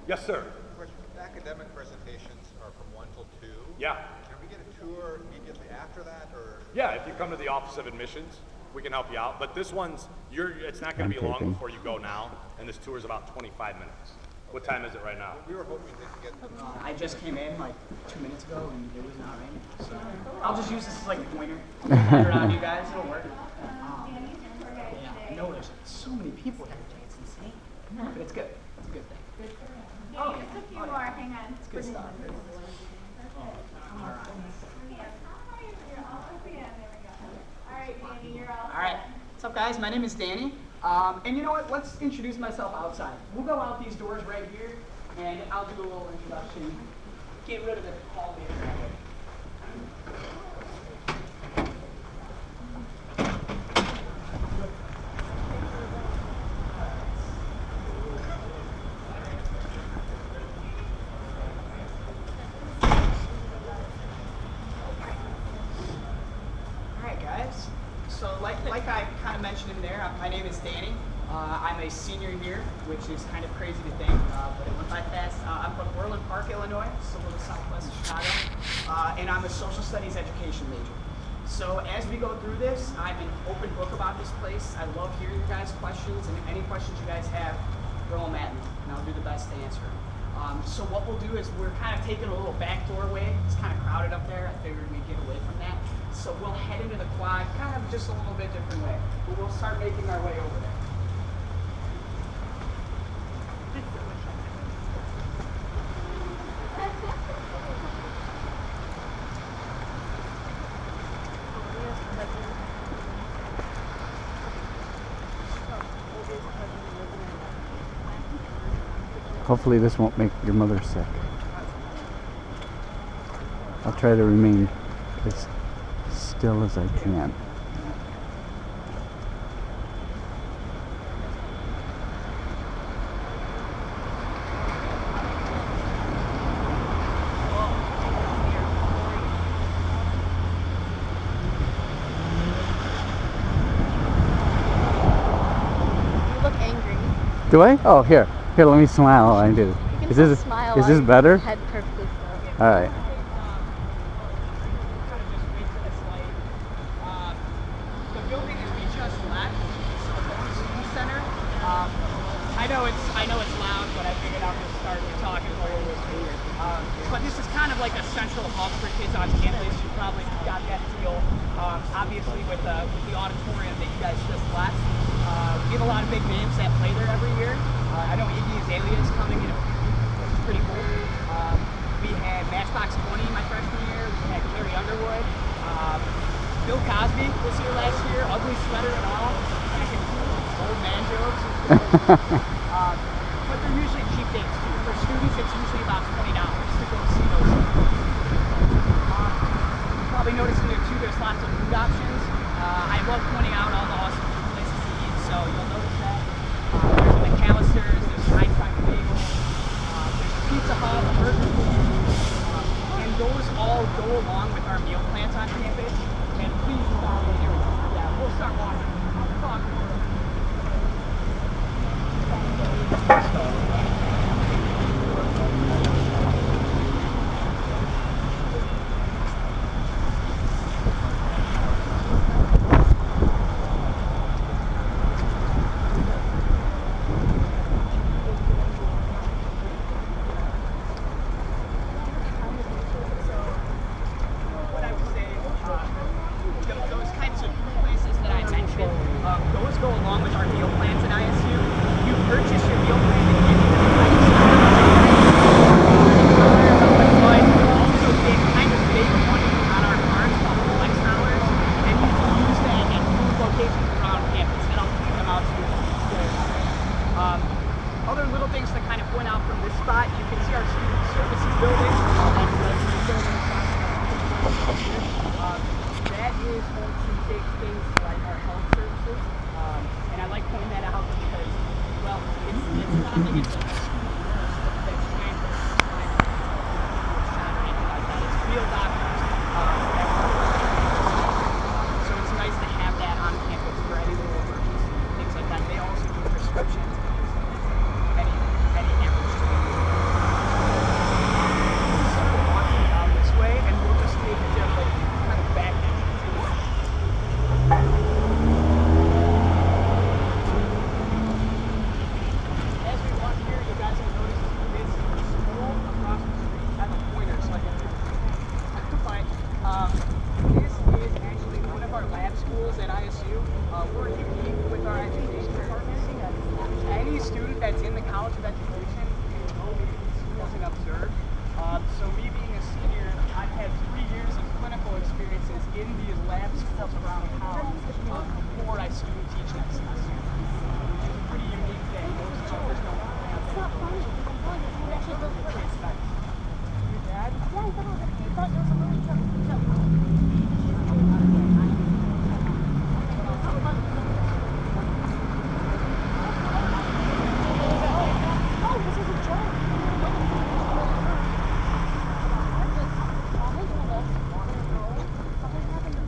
Yes, sir. Academic presentations are from 1 till 2. Yeah. Can we get a tour immediately after that, or? Yeah, if you come to the Office of Admissions, we can help you out. But this one's, it's not going to be long before you go now, and this tour is about 25 minutes. What time is it right now? We were hoping to get. I just came in like 2 minutes ago, and it was not raining. So I'll just use this as like a pointer. Wander around you guys, it'll work. Yeah, I know there's so many people here today. It's insane. But it's good. It's a good thing. Oh, it's a few more. Hang on. It's good stuff. All right, Danny, you're all set. All right. What's up, guys? My name is Danny. And you know what? Let's introduce myself outside. We'll go out these doors right here, and I'll do a little introduction. Get rid of the hallway. So like I kind of mentioned in there, my name is Danny. I'm a senior here, which is kind of crazy to think, but it went by fast. I'm from Orland Park, Illinois, so a little southwest of Chicago, and I'm a social studies education major. So as we go through this, I'm an open book about this place. I love hearing you guys' questions, and any questions you guys have, throw them at me, and I'll do the best to answer them. So what we'll do is we're kind of taking a little back doorway. It's kind of crowded up there. I figured we'd get away from that. So we'll head into the quad kind of just a little bit different way. But we'll start making our way over there. Hopefully this won't make your mother sick. I'll try to remain as still as I can. You look angry. Do I? Oh, here, let me smile. I do. You can smile is this better? Head perfectly still. All right. I know it's loud, but I figured I'll just start talking while it was weird. But this is kind of like a central hub for kids on campus. You probably got that feel, obviously, with the auditorium that you guys just left. We have a lot of big names that play there every year. I know Iggy Azalea is coming in a few weeks, which is pretty cool. We had Matchbox 20 my freshman year. We had Carrie Underwood. Bill Cosby was here last year, ugly sweater and all. Old man jokes. But they're usually cheap dates too. For students, it's usually about $20 to go see those. You probably noticed in there too, there's lots of food options. I love pointing out all the awesome food places to eat, so you'll notice that. There's a McAllister's, there's Einstein Bagels, there's a Pizza Hut, a Burger King, and those all go along with our meal plans on campus. And please stop me. Here we go. Yeah, we'll start walking. I'll talk more. Those kinds of food places that I mentioned, those go along with our meal plans at ISU. You purchase your meal plan and give you the price. But you also get kind of big money on our cards called flex dollars, and you can use that at food locations around campus, and I'll point them out to you. Other little things to kind of point out from this spot, you can see our student services building. That is home to big things like our health services, and I like pointing that out because, well, it's not like it's a student nurse that's trying to shot or anything like that. It's real doctors. So it's nice to have that on campus for any little emergency, things like that. They also do prescriptions. Any average student. we're unique with our education department. Any student that's in the College of Education will be schools and observed. So me being a senior, I've had 3 years of clinical experiences in these lab schools around town before I student teach next semester. Which is a pretty unique thing. Most others don't have that. Expect. Your dad? Yeah, I thought it was a movie truck. Oh, this is a joke. Something happened.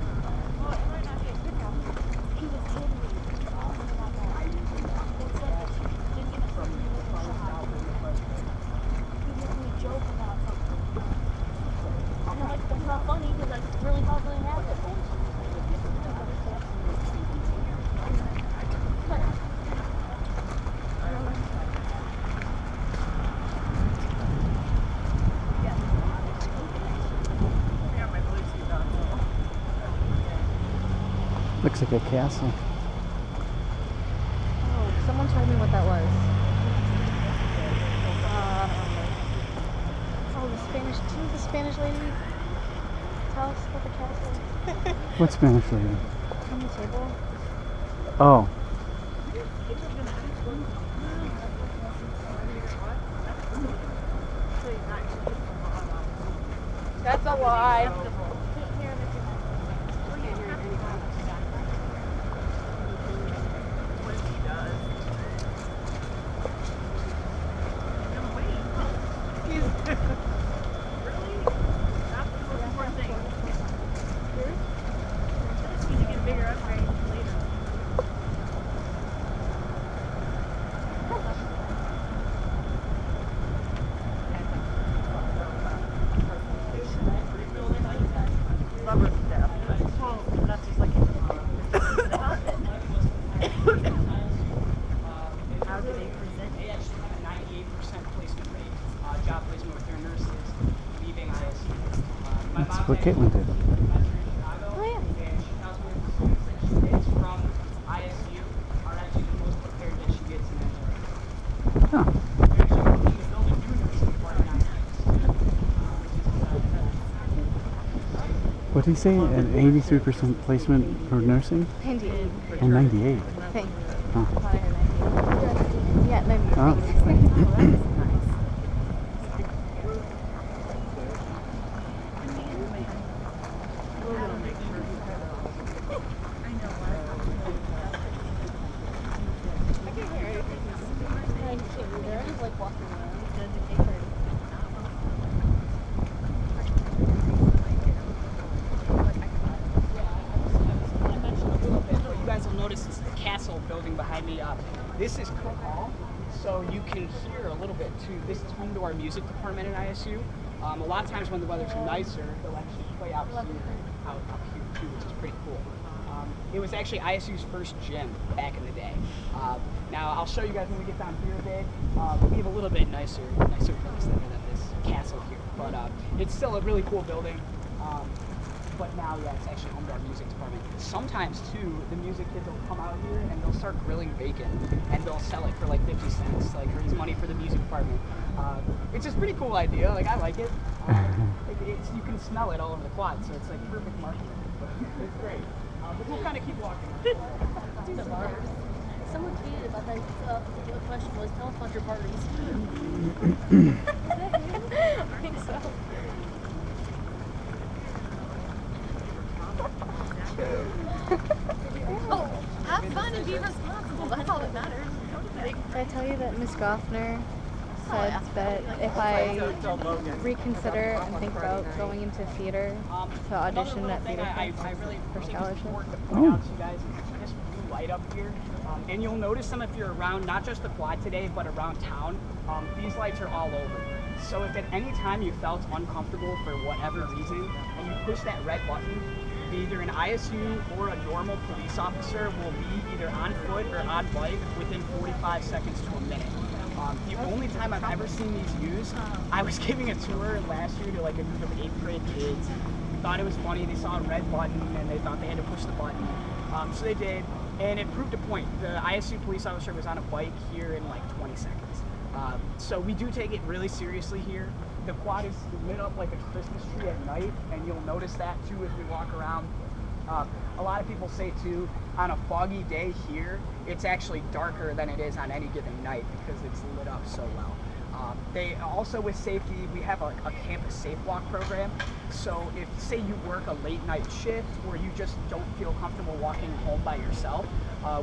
Well, it might not be a good now. He was hitting me. They said that she didn't get a shot. He made me joke about something. I'm like, that's not funny because I really thought something happened. Looks like a castle. Oh, someone told me what that was. Oh, the Spanish, didn't the Spanish lady tell us about the castle What Spanish lady? on the table? Oh, That's a lie. They actually have a 98% placement rate, job placement with their nurses leaving ISU. My that's mom's what actually Caitlin did. a professor in Chicago, Oh, yeah. and she tells me that the students that she gets from ISU are actually the most prepared that she gets in engineering. Huh. They're actually looking to build a new nursing department on campus, which is What did he say? An 83% placement for nursing? 98. And 98. I think. Huh. I thought I heard 98. Yeah, maybe. Oh. I can't hear anything. I can't either. I just like walking around. I mentioned a little bit, but you guys will notice this is the castle building behind me. This is Cook Hall, so you can hear a little bit too. This is home to our music department at ISU. A lot of times when the weather's nicer, they'll actually play out here, out here too, which is pretty cool. It was actually ISU's first gym back in the day. Now I'll show you guys when we get down here a bit. We have a little bit nicer place than this castle here, but it's still a really cool building. But now, yeah, it's actually home to our music department. Sometimes, too, the music kids will come out here and they'll start grilling bacon and they'll sell it for like 50 cents to like raise money for the music department. It's just a pretty cool idea. Like, I like it. You can smell it all over the quad, so it's like perfect marketing. It's great. But we'll kind of keep walking. Someone tweeted about that. The question was, tell us about your parties. I think so. Oh, have fun and be responsible. That's all that matters. Did I tell you that Miss Goffner said that if I reconsider and think about going into theater to audition at theater I camp really for think it's scholarship? important to point out to you guys is this blue light up here. And you'll notice them if you're around not just the quad today, but around town. These lights are all over. So if at any time you felt uncomfortable for whatever reason, and you push that red button, either an ISU or a normal police officer will be either on foot or on bike within 45 seconds to a minute. The only time I've ever seen these used, I was giving a tour last year to like a group of 8th grade kids, thought it was funny. They saw a red button and they thought they had to push the button. So they did, and it proved a point. The ISU police officer was on a bike here in like 20 seconds. So we do take it really seriously here. The quad is lit up like a Christmas tree at night, and you'll notice that too as we walk around. A lot of people say too, on a foggy day here, it's actually darker than it is on any given night because it's lit up so well. They also, with safety, we have a campus safe walk program. So if, say, you work a late night shift or you just don't feel comfortable walking home by yourself,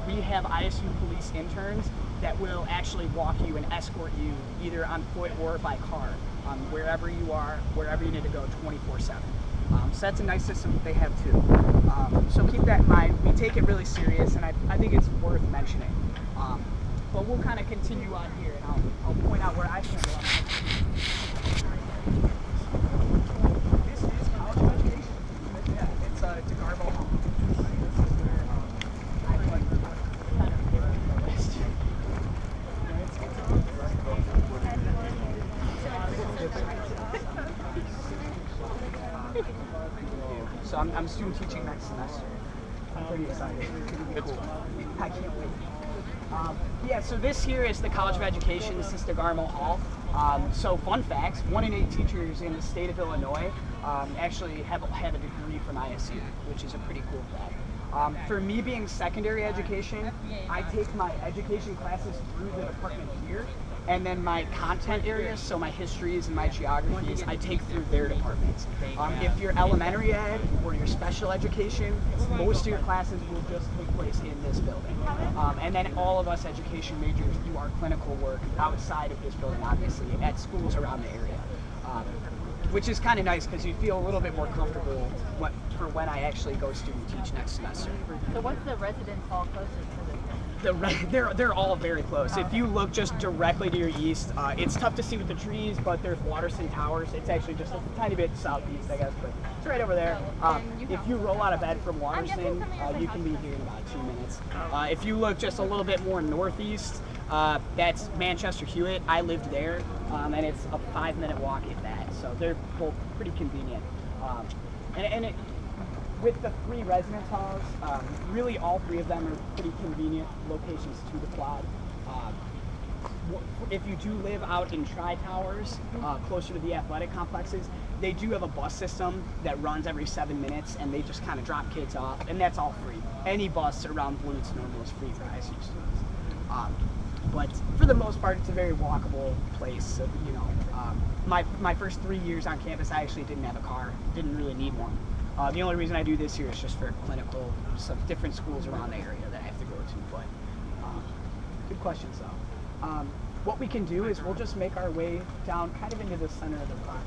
we have ISU police interns that will actually walk you and escort you either on foot or by car, wherever you are, wherever you need to go 24/7. So that's a nice system that they have too. So keep that in mind. We take it really serious, and I think it's worth mentioning. But we'll kind of continue on here, and I'll point out where I spend a lot of time. This is college education. Yeah, it's a Garbo home. This is where I like kind of give it the best. So I'm student teaching next semester. I'm pretty excited. It's gonna be cool. I can't wait. Yeah, so this here is the College of Education. This is DeGarmo Hall. So fun facts, 1 in 8 teachers in the state of Illinois actually have a degree from ISU, which is a pretty cool fact. For me being secondary education, I take my education classes through the department here, and then my content areas, so my histories and my geographies, I take through their departments. If you're elementary ed or you're special education, most of your classes will just take place in this building. And then all of us education majors do our clinical work outside of this building, obviously, at schools around the area. Which is kind of nice because you feel a little bit more comfortable for when I actually go student teach next semester. So what's the residence hall closest to this? They're all very close. If you look just directly to your east, it's tough to see with the trees, but there's Waterston Towers. It's actually just a tiny bit southeast, I guess, but it's right over there. If you roll out of bed from Waterston, you can be here in about 2 minutes. If you look just a little bit more northeast, that's Manchester Hewitt. I lived there, and it's a 5-minute walk at that, so they're both pretty convenient. With the 3 residence halls, really all 3 of them are pretty convenient locations to the quad. If you do live out in Tri-Towers, closer to the athletic complexes, they do have a bus system that runs every 7 minutes, and they just kind of drop kids off, and that's all free. Any bus around Bloomington Normal is free for ISU students. But for the most part, it's a very walkable place. So, you know, my first 3 years on campus, I actually didn't have a car, didn't really need one. The only reason I do this here is just for clinical, some different schools around the area that I have to go to, but good questions though. What we can do is we'll just make our way down kind of into the center of the block.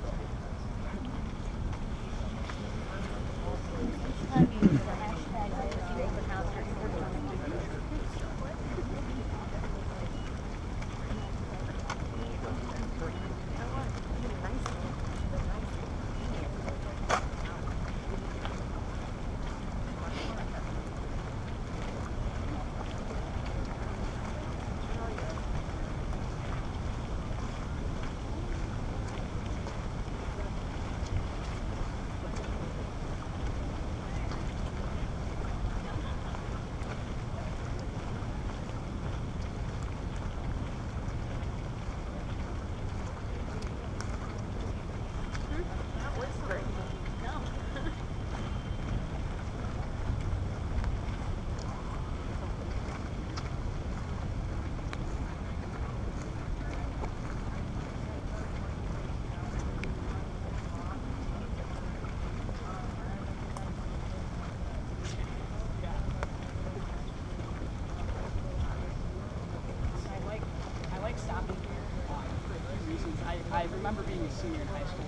I remember being a senior in high school,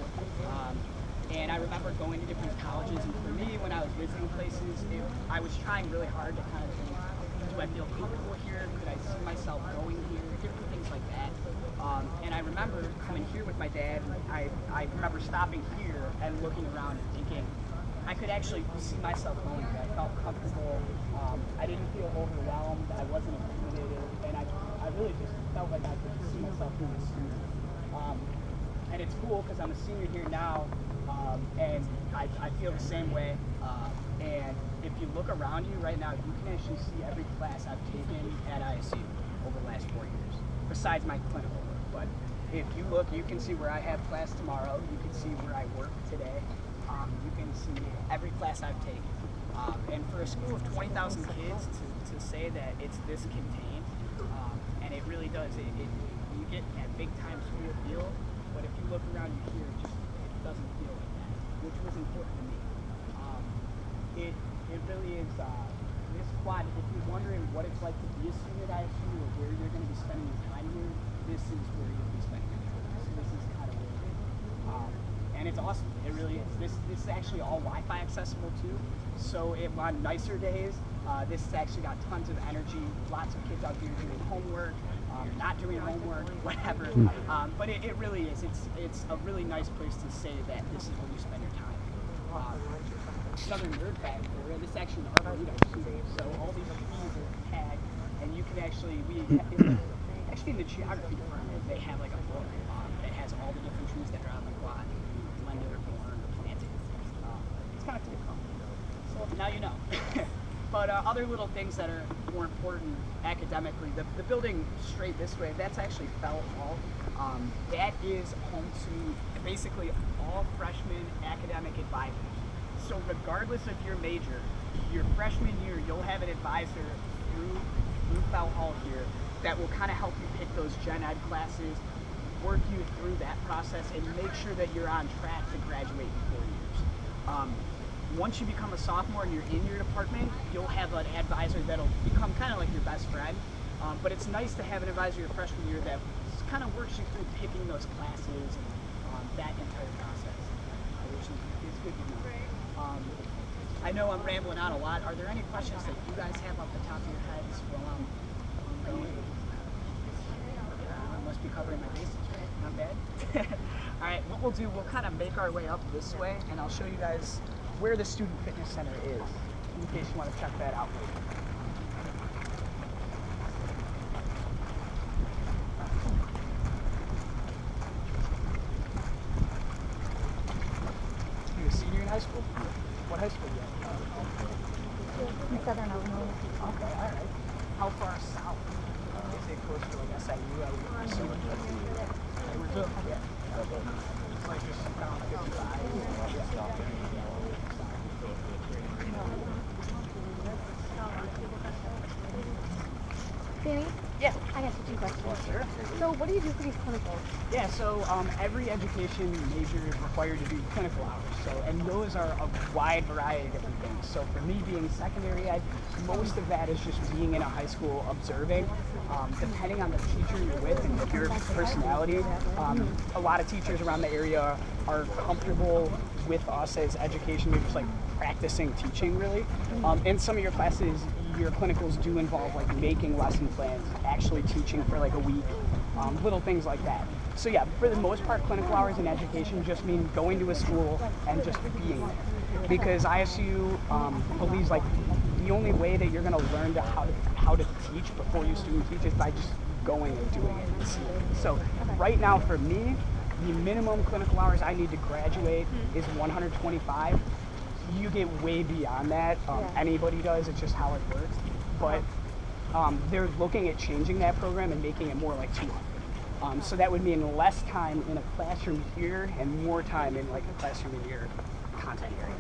and I remember going to different colleges, and for me, when I was visiting places, I was trying really hard to kind of think, do I feel comfortable here? Could I see myself going here? Different things like that. And I remember coming here with my dad, I remember stopping here and looking around and thinking, I could actually see myself going here. I felt comfortable. I didn't feel overwhelmed. I wasn't intimidated, and I really just felt like I could see myself being a student. And it's cool because I'm a senior here now, And I feel the same way. And if you look around you right now, you can actually see every class I've taken at ISU over the last 4 years, besides my clinical work. But if you look, you can see where I have class tomorrow. You can see where I work today. You can see every class I've taken. And for a school of 20,000 kids to say that it's this contained, and it really does, you get that big time school feel, but if you look around you here, it doesn't feel like that, which was important to me. It really is, this quad, if you're wondering what it's like to be a student at ISU or where you're going to be spending your time here, this is where you'll be spending your time. So this is kind of where it is. And it's awesome. It really is. This is actually all Wi-Fi accessible too. So on nicer days, this has actually got tons of energy. Lots of kids out here doing homework, not doing homework, whatever. But it really is. It's a really nice place to say that this is where you spend your time. Southern Nerd Fact area. This is actually an arboretum too. So all these trees are tagged, and you can actually actually in the geography department they have like a book that has all the different trees that are on the quad, blended or born or planted. It's kind of cool. So now you know. But other little things that are more important academically, the building straight this way, that's actually Felt Hall. That is home to basically all freshman academic advisors. So regardless of your major, your freshman year, you'll have an advisor through Felt Hall here that will kind of help you pick those gen ed classes, work you through that process, and make sure that you're on track to graduate in 4 years. Once you become a sophomore and you're in your department, you'll have an advisor that'll become kind of like your best friend. But it's nice to have an advisor your freshman year that kind of works you through picking those classes and that entire process, which is good to know. I know I'm rambling on a lot. Are there any questions that you guys have off the top of your heads while I'm going? I must be covering my bases, right? Not bad. All right, what we'll do, we'll kind of make our way up this way, and I'll show you guys where the Student Fitness Center is, in case you want to check that out later. You're a senior in high school? What high school are you at? Southern Illinois. Okay, all right. How far south? Is it close to like SIU? I would assume. Yeah. It's like just down 55. Danny? Yeah. I got two questions. Sure. So what do you do for these clinicals? Yeah, so every education major is required to do clinical hours. So, and those are a wide variety of different things. So for me being secondary ed, most of that is just being in a high school observing. Depending on the teacher you're with and your personality, a lot of teachers around the area are comfortable with us as education majors, like practicing teaching really. In some of your classes, your clinicals do involve like making lesson plans, actually teaching for like a week, little things like that. So yeah, for the most part, clinical hours in education just mean going to a school and just being there. Because ISU believes like the only way that you're going to learn how to teach before you student teach is by just going and doing it and seeing it. So right now for me, the minimum clinical hours I need to graduate is 125. You get way beyond that. Anybody does, it's just how it works. But they're looking at changing that program and making it more like 200. So that would mean less time in a classroom here and more time in like a classroom in your content area.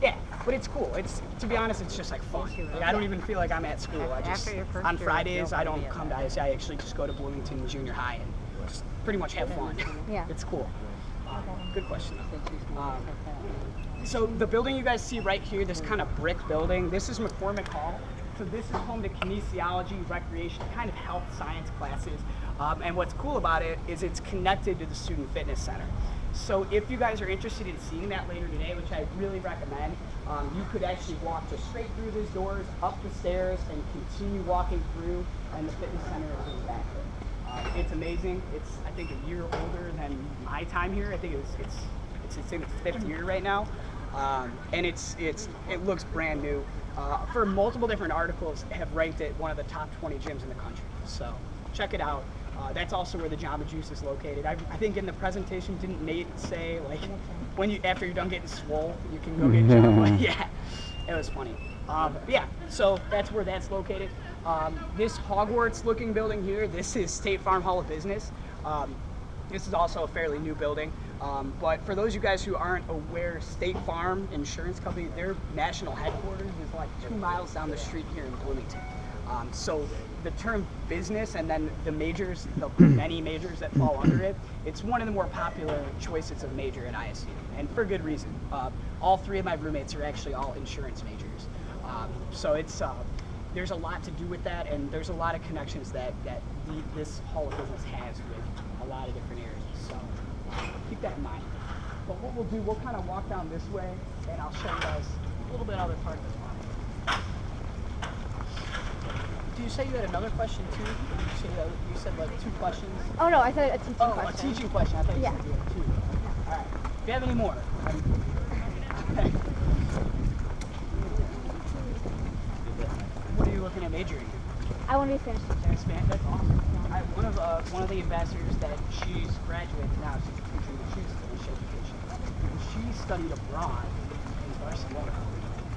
Yeah, but it's cool. It's, to be honest, it's just like fun. Like, I don't even feel like I'm at school. I just, on Fridays, I don't come to ISU. I actually just go to Bloomington Junior High and just pretty much have fun. Yeah. It's cool. Good question. So the building you guys see right here, this kind of brick building, this is McCormick Hall. So this is home to kinesiology, recreation, kind of health science classes. And what's cool about it is it's connected to the Student Fitness Center. So if you guys are interested in seeing that later today, which I really recommend, you could actually walk just straight through these doors, up the stairs, and continue walking through, and the fitness center is in the back there. It's amazing. It's, I think, a year older than my time here. I think it's in its 5th year right now. And it looks brand new. For multiple different articles, have ranked it one of the top 20 gyms in the country. So check it out. That's also where the Jamba Juice is located. I think in the presentation, didn't Nate say like after you're done getting swole, you can go get a job. Yeah, it was funny. But yeah, so that's where that's located. This Hogwarts-looking building here, this is State Farm Hall of Business. This is also a fairly new building. But for those of you guys who aren't aware, State Farm Insurance Company, their national headquarters is like 2 miles down the street here in Bloomington. So the term business and then the majors, the many majors that fall under it, it's one of the more popular choices of major at ISU, and for good reason. All 3 of my roommates are actually all insurance majors. So it's there's a lot to do with that, and there's a lot of connections that this Hall of Business has with a lot of different areas. So keep that in mind. But what we'll do, we'll kind of walk down this way, and I'll show you guys a little bit other part of this one. Did you say you had another question too? You said like 2 questions. Oh no, I said a teaching question. Oh, a teaching question. I thought you said you had 2. All right. If you have any more. What are you looking at majoring in? I want to be a Spanish teacher. That's awesome. One of the ambassadors that she's graduated now, she's a teacher, but she's Spanish education. She studied abroad in Barcelona.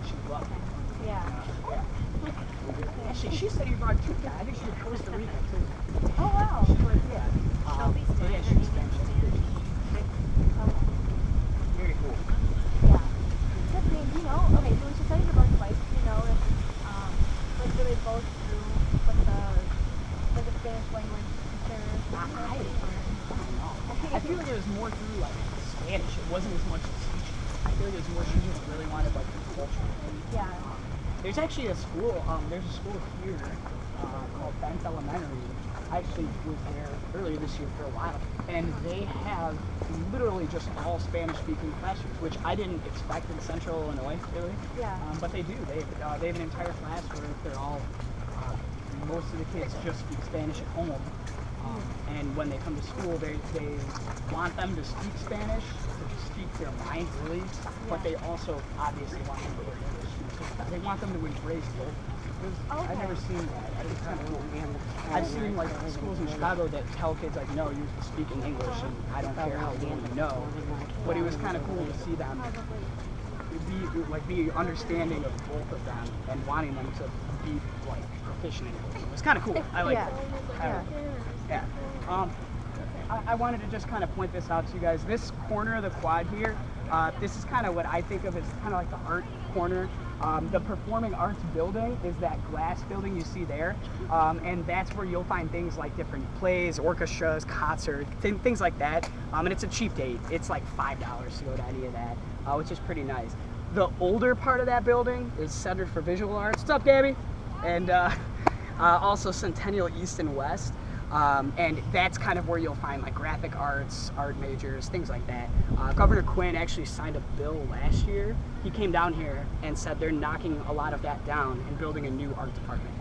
She loved it. Yeah. Actually, she studied abroad too. I think she was Costa Rica too. Oh wow. She was, yeah. So yeah, she was Spanish education. Very cool. Yeah. Good thing, you know. Okay, so when she studied abroad twice, you know, if like do they both do like the Spanish language teacher? I feel like it was more through like Spanish. It wasn't as much teaching. I feel like it was more she just really wanted like the culture. Yeah. There's actually a school. There's a school here called Bent Elementary. I actually was there earlier this year for a while, and they have literally just all Spanish-speaking classrooms, which I didn't expect in Central Illinois, really. Yeah. But they do. They have an entire class where they're all. Most of the kids just speak Spanish at home, and when they come to school, they want them to speak Spanish, to speak their mind really, but they also obviously want them to learn English. They want them to embrace both. I've never seen that. It's kind of cool. I've seen like schools in Chicago that tell kids like, no, you're speaking English, and I don't care how little you know. But it was kind of cool to see them be understanding of both of them and wanting them to be like proficient in it. It was kind of cool. I like it. Yeah. I wanted to just kind of point this out to you guys. This corner of the quad here, this is kind of what I think of as kind of like the art corner. The performing arts building is that glass building you see there, and that's where you'll find things like different plays, orchestras, concerts, things like that. And it's a cheap date. It's like $5 to go to any of that, which is pretty nice. The older part of that building is Center for Visual Arts. What's up, Gabby? And also Centennial East and West. And that's kind of where you'll find like graphic arts, art majors, things like that. Governor Quinn actually signed a bill last year. He came down here and said they're knocking a lot of that down and building a new art department.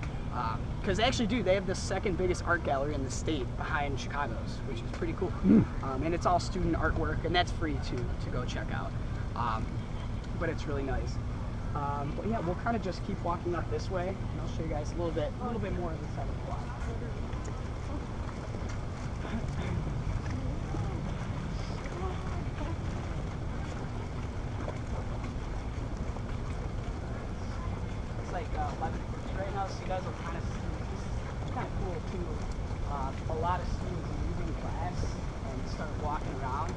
Because they actually do. They have the 2nd biggest art gallery in the state behind Chicago's, which is pretty cool. And it's all student artwork, and that's free to go check out. But it's really nice. But yeah, we'll kind of just keep walking up this way, and I'll show you guys a little bit more of the side of the block. It's like 11 right now, so you guys will kind of see. It's kind of cool too. A lot of students are leaving class and start walking around,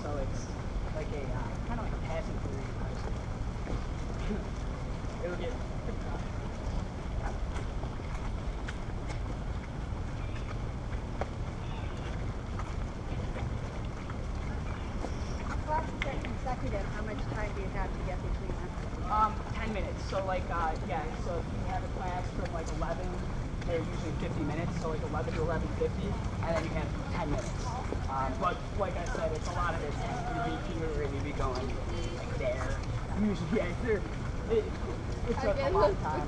so it's like a kind of like a passing period. It'll get pretty tough. Classes are consecutive. How much time do you have to get between them? 10 minutes. So like, yeah, so if you have a class from like 11, they're usually 50 minutes, so like 11 to 11:50, and then you have 10 minutes. But like I said, it's a lot of it's you be here and you be going like there. Usually, yeah, it's a lot of time.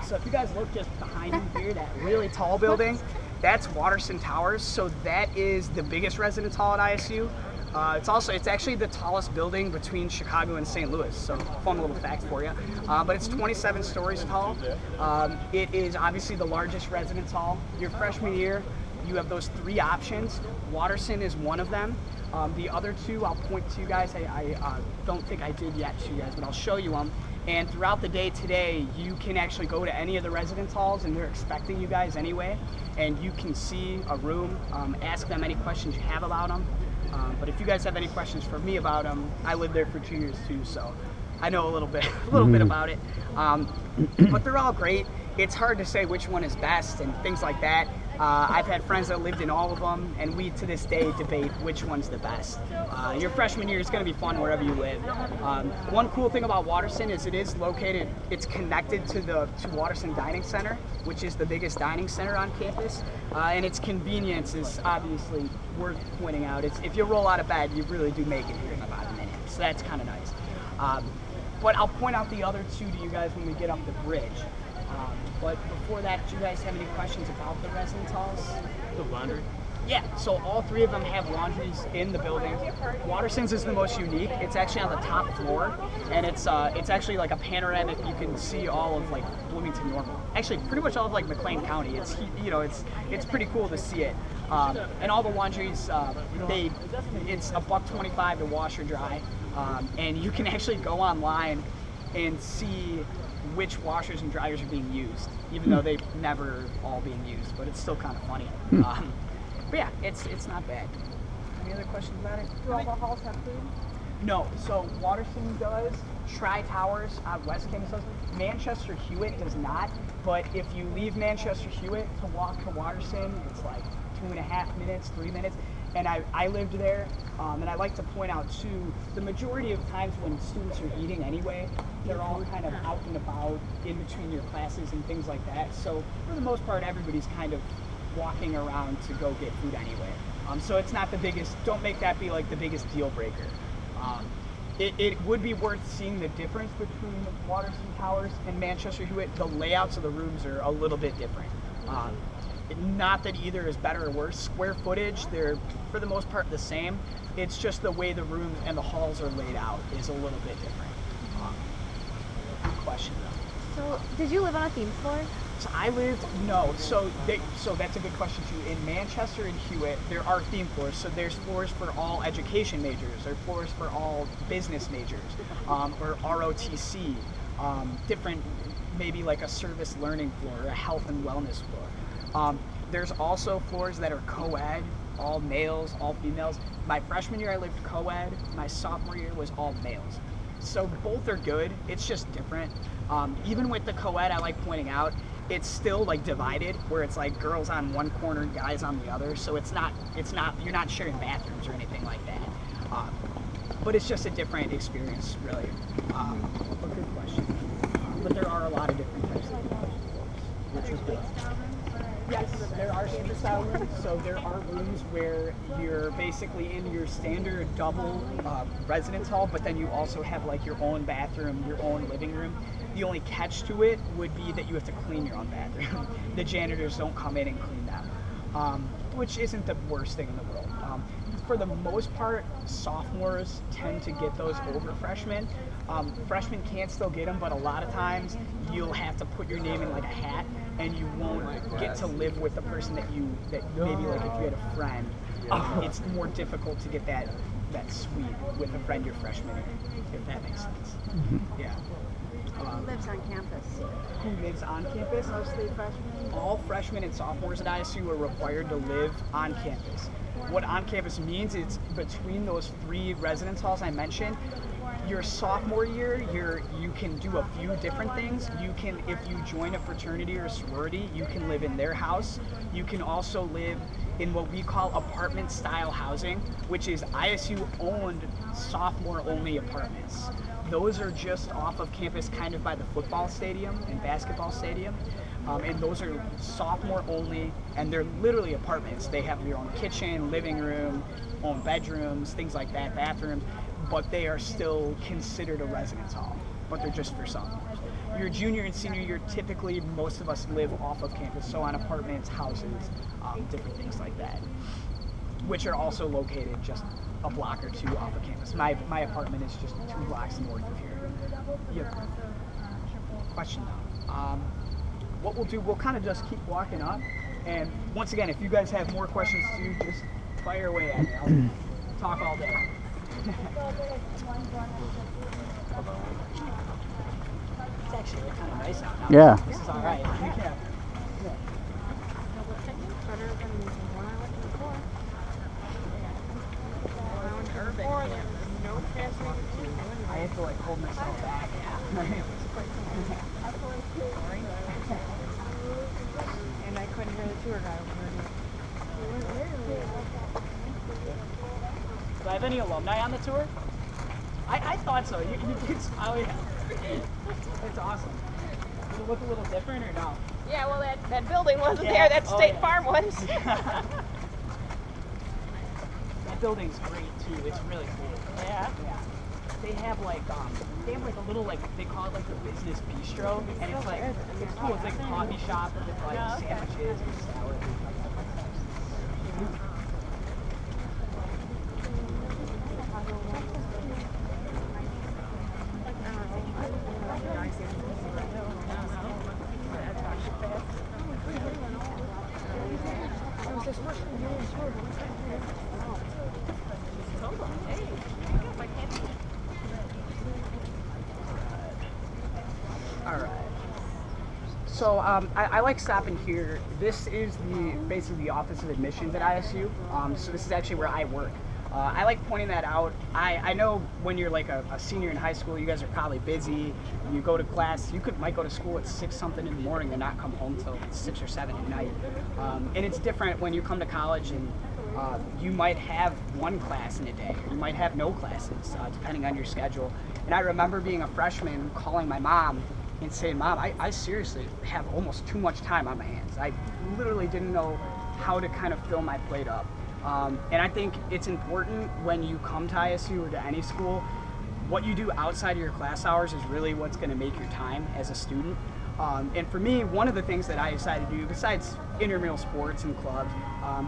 So if you guys look just behind you here, that really tall building, that's Watterson Towers. So that is the biggest residence hall at ISU. It's actually the tallest building between Chicago and St. Louis, so fun little fact for you. But it's 27 stories tall. It is obviously the largest residence hall. Your freshman year, you have those 3 options. Watterson is one of them. The other 2, I'll point to you guys. I don't think I did yet to you guys, but I'll show you them. And throughout the day today, you can actually go to any of the residence halls, and they're expecting you guys anyway. And you can see a room, ask them any questions you have about them. But if you guys have any questions for me about them, I lived there for 2 years too, so I know a little bit about it. But they're all great. It's hard to say which one is best and things like that. I've had friends that lived in all of them, and we to this day debate which one's the best. Your freshman year is going to be fun wherever you live. One cool thing about Watterson is it is located, it's connected to Watterson Dining Center, which is the biggest dining center on campus, and its convenience is obviously worth pointing out. If you roll out of bed, you really do make it here in about a minute, so that's kind of nice. But I'll point out the other 2 to you guys when we get up the bridge. But before that, do you guys have any questions about the residence halls? The laundry? Yeah, so all 3 of them have laundries in the building. Watterson's is the most unique. It's actually on the top floor, and it's actually like a panoramic. You can see all of like Bloomington Normal. Actually, pretty much all of like McLean County. It's it's pretty cool to see it. And all the laundries, it's $1.25 to wash or dry, and you can actually go online and see which washers and dryers are being used, even though they've never all being used, but it's still kind of funny. But yeah, it's not bad. Any other questions about it? Do all the halls have food? No, so Watterson does, Tri-Towers out West Campus does, Manchester Hewitt does not, but if you leave Manchester Hewitt to walk to Watterson, it's like 2.5 minutes, 3 minutes. And I lived there, and I like to point out too, the majority of times when students are eating anyway, they're all kind of out and about in between your classes and things like that. So for the most part, everybody's kind of walking around to go get food anyway. So it's not the biggest, don't make that be like the biggest deal breaker. It would be worth seeing the difference between Watterson Towers and Manchester Hewitt. The layouts of the rooms are a little bit different. Not that either is better or worse. Square footage, they're for the most part the same. It's just the way the rooms and the halls are laid out is a little bit different. Good question though. So, did you live on a theme floor? So so that's a good question too. In Manchester and Hewitt, there are theme floors. So there's floors for all education majors, there are floors for all business majors, or ROTC, different, maybe like a service learning floor or a health and wellness floor. There's also floors that are co-ed, all males, all females. My freshman year I lived co-ed, my sophomore year was all males. So both are good, it's just different. Even with the co-ed, I like pointing out, it's still like divided, where it's like girls on one corner, guys on the other. So it's not, you're not sharing bathrooms or anything like that. But it's just a different experience, really. But good question. But there are a lot of different types of floors, which is good. Yes, there are student style rooms. So there are rooms where you're basically in your standard double residence hall, but then you also have like your own bathroom, your own living room. The only catch to it would be that you have to clean your own bathroom. The janitors don't come in and clean them, which isn't the worst thing in the world. For the most part, sophomores tend to get those over freshmen. Freshmen can still get them, but a lot of times you'll have to put your name in like a hat, and you won't get to live with the person that maybe like if you had a friend, it's more difficult to get that suite with a friend your freshman year, if that makes sense. Yeah. Who lives on campus? Who lives on campus? Mostly freshmen? All freshmen and sophomores at ISU are required to live on campus. What on campus means is between those 3 residence halls I mentioned, your sophomore year, you can do a few different things. You can, if you join a fraternity or a sorority, you can live in their house. You can also live in what we call apartment style housing, which is ISU owned sophomore only apartments. Those are just off of campus, kind of by the football stadium and basketball stadium. And those are sophomore only, and they're literally apartments. They have your own kitchen, living room, own bedrooms, things like that, bathrooms, but they are still considered a residence hall, but they're just for sophomores. Your junior and senior year, typically most of us live off of campus, so on apartments, houses, different things like that, which are also located just a block or two off of campus. My apartment is just 2 blocks north of here. Yep. Question though. What we'll do, we'll kind of just keep walking up, and once again, if you guys have more questions too, just fire away at me. I'll talk all day. It's actually kind of nice out now. Yeah. This is all right. Yeah. Better than when I went before. No transportation. I have to like hold myself back. And I couldn't hear the tour guide Do I have any alumni on the tour? I thought so. You kids, oh yeah. It's awesome. Does it look a little different or no? Yeah, well, that building wasn't Yeah. there. That Oh, State yeah. Farm was. That building's great too. It's really cool. Yeah. Yeah. They have like a little like they call it like the business bistro, and it's like it's cool. It's like a coffee shop with like Oh, okay. sandwiches and salad. Alright. So I like stopping here. This is basically the Office of Admissions at ISU. So this is actually where I work. I like pointing that out. I know when you're like a senior in high school, you guys are probably busy. You go to class, might go to school at 6 something in the morning and not come home till 6 or 7 at night. And it's different when you come to college and you might have one class in a day, or you might have no classes, depending on your schedule. And I remember being a freshman calling my mom and saying, Mom, I seriously have almost too much time on my hands. I literally didn't know how to kind of fill my plate up. And I think it's important when you come to ISU or to any school, what you do outside of your class hours is really what's going to make your time as a student. And for me, one of the things that I decided to do, besides intramural sports and clubs,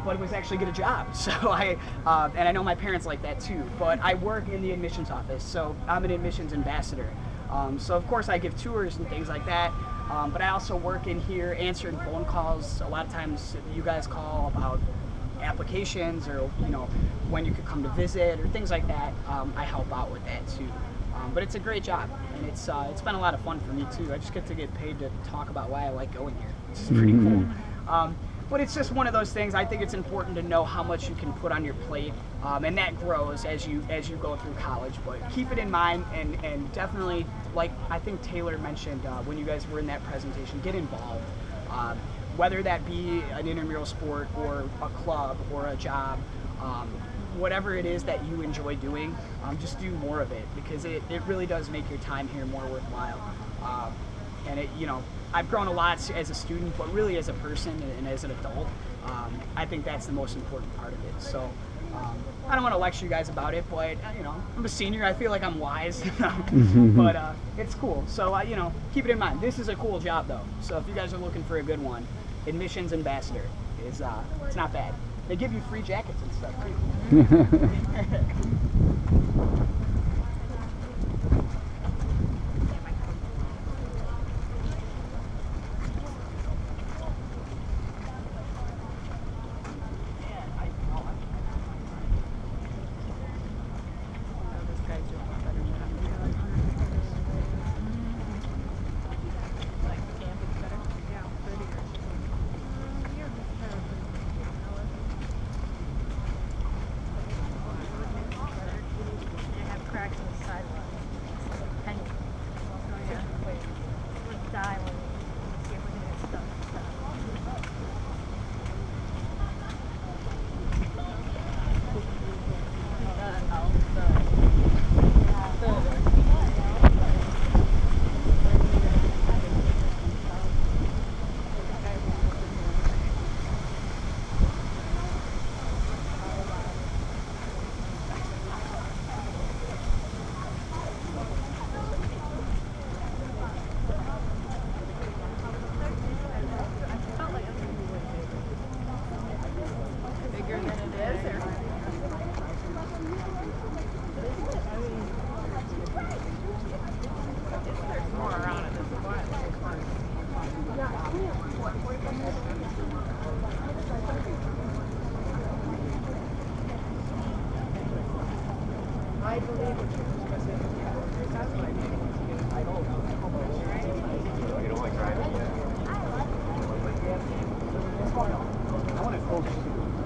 but it was actually get a job. So and I know my parents like that too, but I work in the admissions office, so I'm an admissions ambassador. So of course I give tours and things like that, but I also work in here answering phone calls. A lot of times you guys call about applications or when you could come to visit or things like that. I help out with that too. But it's a great job, and it's been a lot of fun for me too. I just get to get paid to talk about why I like going here, which is pretty cool. But it's just one of those things. I think it's important to know how much you can put on your plate, and that grows as you go through college. But keep it in mind, and definitely, like I think Taylor mentioned when you guys were in that presentation, get involved. Whether that be an intramural sport or a club or a job, whatever it is that you enjoy doing, just do more of it, because it really does make your time here more worthwhile. And I've grown a lot as a student, but really as a person and as an adult, I think that's the most important part of it. So I don't want to lecture you guys about it, but I'm a senior. I feel like I'm wise, but it's cool. So keep it in mind. This is a cool job though. So if you guys are looking for a good one, admissions ambassador is it's not bad. They give you free jackets and stuff too. I believe it's specific categories. That's what I mean. I don't know. You don't like driving yet? I want to coach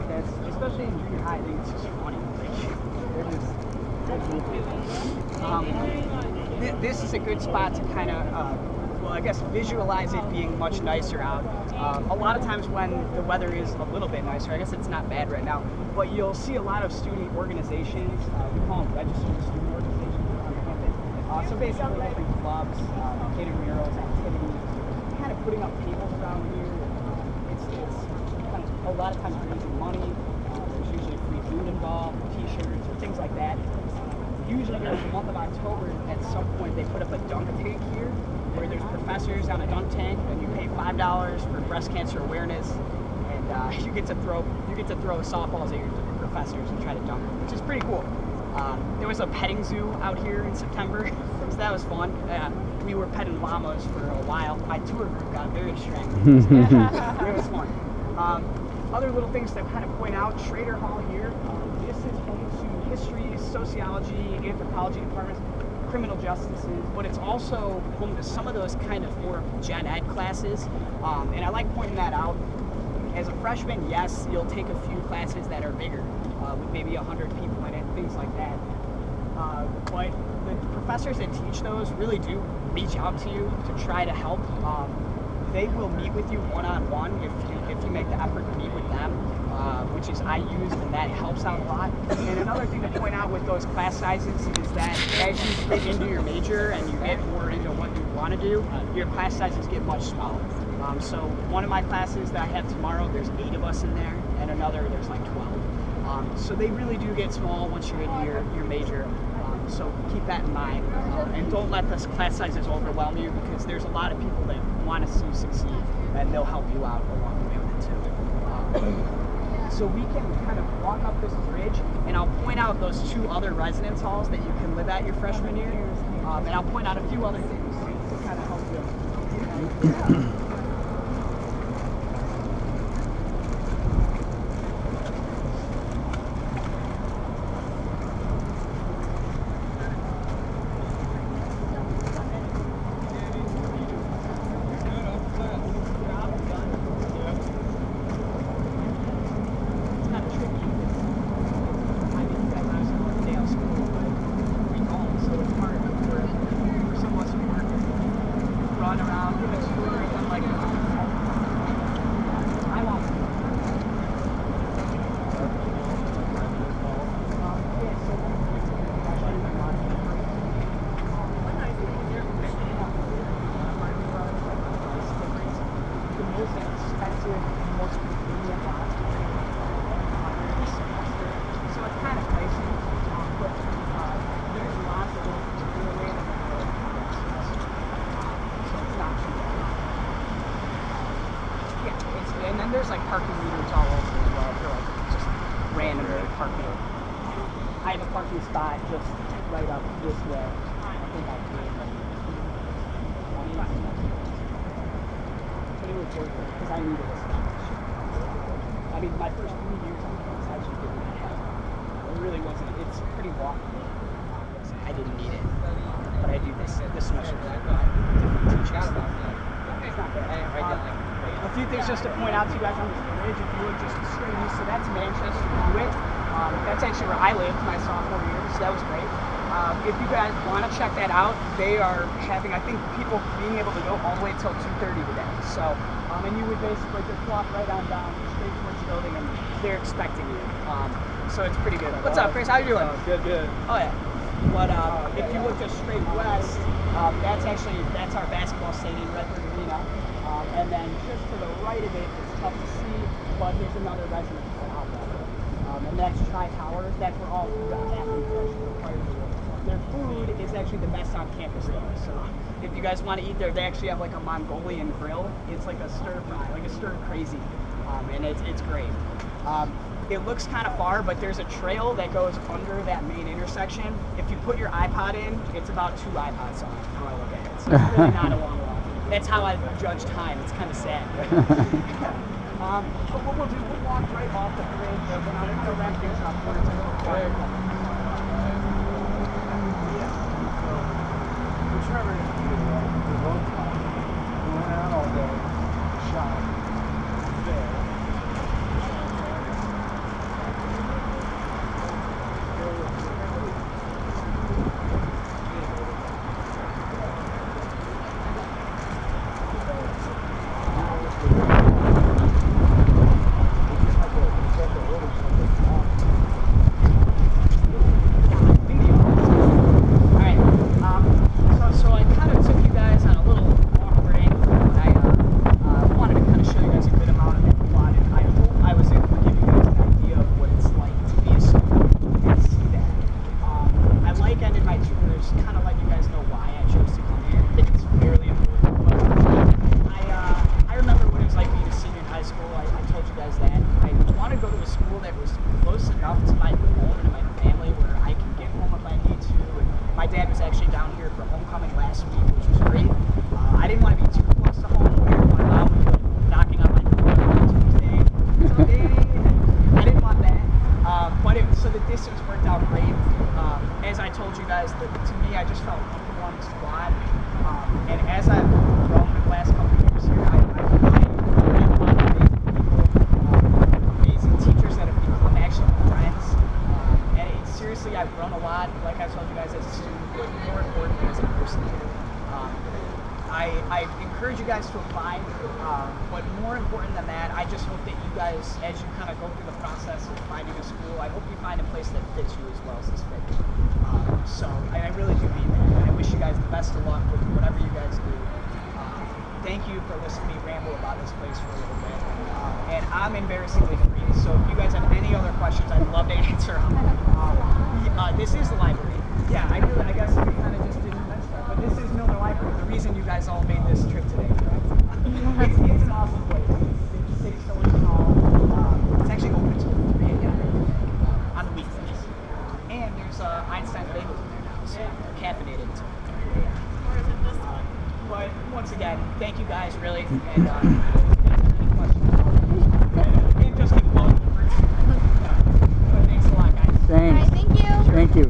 because, especially in junior high, I think it's just funny. Like, they're just this is a good spot to kind of, well, I guess visualize it being much nicer out. A lot of times when the weather is a little bit nicer, I guess it's not bad right now, but you'll see a lot of student organizations. We call them registered student organizations on campus. So basically, different clubs, intramurals, activities, kind of putting up tables around here. It's kind of a lot of times raising money. There's usually free food involved, T-shirts, or things like that. Usually during the month of October, at some point they put up a dunk tank here, where there's professors on a dunk tank, and you pay $5 for breast cancer awareness, and you get to throw softballs at your professors and try to dunk, which is pretty cool. There was a petting zoo out here in September, so that was fun. We were petting llamas for a while. My tour group got very strange. It was fun. Other little things to kind of point out, Schrader Hall here, this is home to history, sociology, anthropology departments, criminal justices, but it's also home to some of those kind of more gen ed classes. And I like pointing that out. As a freshman, yes, you'll take a few classes that are bigger, with maybe 100 people in it, things like that. But the professors that teach those really do reach out to you to try to help. They will meet with you one-on-one if you make the effort to meet with them, which is I use, and that helps out a lot. And another thing to point out with those class sizes is that as you get into your major and you get more into what you want to do, your class sizes get much smaller. So one of my classes that I have tomorrow, there's 8 of us in there, and another there's like 12. So they really do get small once you're into your major. So keep that in mind, and don't let the class sizes overwhelm you, because there's a lot of people that want to see you succeed, and they'll help you out along the way with it too. So we can kind of walk up this bridge, and I'll point out those 2 other residence halls that you can live at your freshman year, and I'll point out a few other things to kind of help you. And then there's like parking meters all over as well for like just random parking. I have a parking spot just right up this way. I think I paid like because I needed a spot. I mean, my first 3 years on campus I actually didn't have. It really wasn't. It's pretty walkable. I didn't need it, but I do this semester. It's not bad. A few things just to point out to you guys on this bridge. If you look just straight east, so that's Manchester, Hewitt. That's actually where I lived my sophomore year, so that was great. If you guys want to check that out, they are having, I think, people being able to go all the way until 2:30 today. So, and you would basically just walk right on down, straight towards the building, and they're expecting you. So it's pretty good. What's up, Chris? How you doing? Good. Oh yeah. But if you look just straight west, that's our basketball stadium, Redbird Arena. And then just to the right of it, it's tough to see, but there's another residence hall out there. And that's Tri-Towers. That's where all food athletes are required to work. Their food is actually the best on campus though. So if you guys want to eat there, they actually have like a Mongolian grill. It's like a stir fry, like a stir crazy. And it's great. It looks kind of far, but there's a trail that goes under that main intersection. If you put your iPod in, it's about 2 iPods on how I look at it. So it's really not a long walk. That's how I judge time. It's kind of sad. But what we'll do, we'll walk right off the bridge, and I'll kind of wrap things up. great. As I told you guys, to me, I just felt one squad. And as I've grown in the last couple of years here, I've met a lot of amazing people, amazing teachers that have become actually friends. And seriously, I've grown a lot, like I told you guys, as a student, but more importantly, as a person here. I encourage you guys to apply, but more important than that, I just hope that you guys, as you kind of go through the process of finding a school, I hope you find a place that fits you as well as this fit. So I really do mean that, and I wish you guys the best of luck with whatever you guys do. Thank you for listening to me ramble about this place for a little bit. And I'm embarrassingly free, so if you guys have any other questions, I'd love to answer them. This is the library. Yeah, I guess we kind of just didn't mention that, but this is Miller Library, the reason you guys all made this trip today, correct? It's an awesome place. It's 6 stories tall. It's actually open until 3 a.m. On the weekdays. And there's Einstein's Bagels in there now, so they're caffeinated until 3 a.m. But once again, thank you guys, really. And if you guys have any questions, and just keep following the first. But thanks a lot, guys. Thanks. Thank you. Thank you.